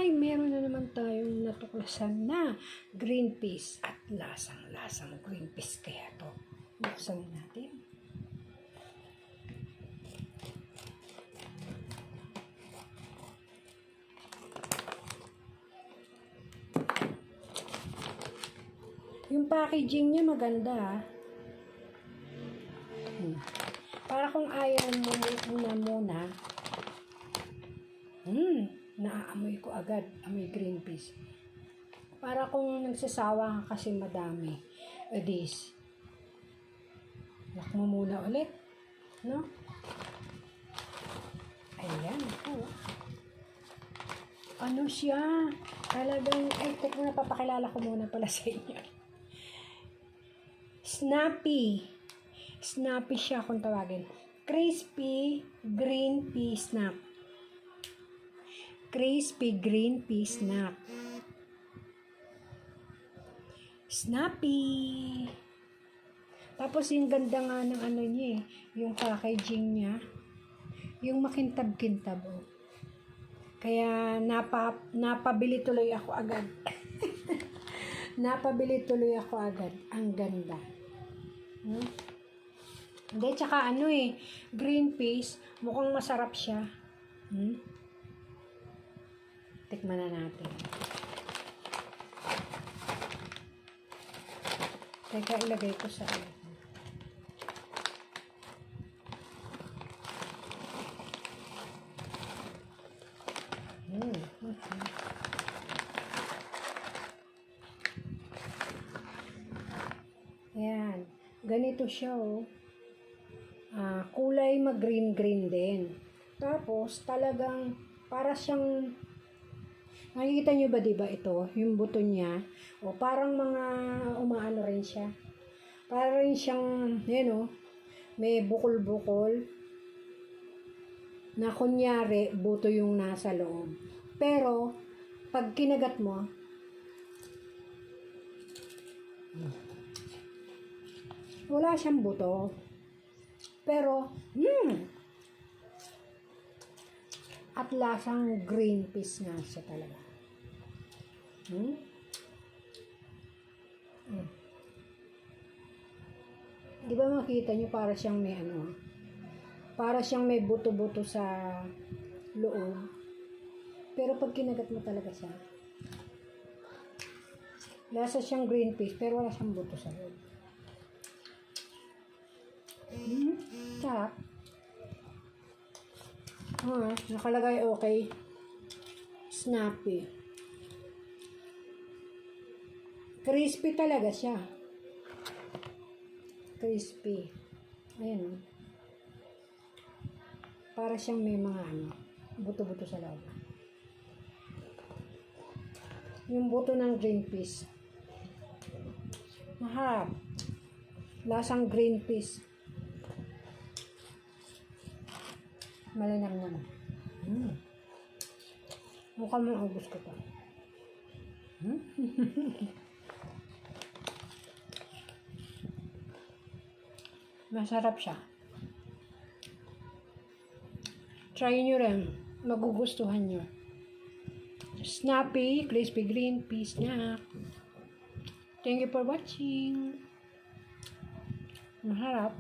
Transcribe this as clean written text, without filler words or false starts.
ay meron na naman tayong natuklasan na green peas at lasang-lasang green peas kaya to. Buksan natin. Yung packaging niya maganda. Para kung ayaw mo muna, naaamoy ko agad, amoy green peas. Para kung nagsasawa ka kasi madami, edis, lock mo muna ulit, no? Ayan, ito. Ano siya? Talagang, teka na, papakilala ko muna pala sa inyo. Snappy. Snappy siya kung tawagin. Crispy green pea snack. Crispy green pea snack. Snappy. Tapos yung ganda nga ng ano niya yung packaging niya. Yung makintab-kintab. Kaya napabili tuloy ako agad. Napabili tuloy ako agad. Ang ganda. Hindi, tsaka green peas, mukhang masarap siya. Tikman na natin. Teka, ilagay ko sa Ayan. Ganito siya, kulay mag-green-green din. Tapos, talagang, para siyang, nakikita nyo ba diba ito? Yung buto niya. O, parang mga, umaano rin siya. Parang rin siyang, may bukol-bukol. Na kunyari, buto yung nasa loob. Pero, pag kinagat mo, wala siyang buto. Pero, at lasang green peas nga siya talaga. Di ba makita nyo para siyang may para siyang may buto-buto sa loob. Pero pag kinagat mo talaga siya, lasa siyang green peas pero wala siyang buto sa loob. Sarap. Nakalagay okay. Snappy. Crispy talaga siya. Crispy. Ayan. Para siyang may mga buto-buto sa loob. Yung buto ng green peas. Mahap. Lasang green peas. Malinam naman. Mukhang maubos ko pa. Masarap siya. Try nyo rin. Magugustuhan nyo. Snappy, crispy green pea snack. Thank you for watching. Masarap.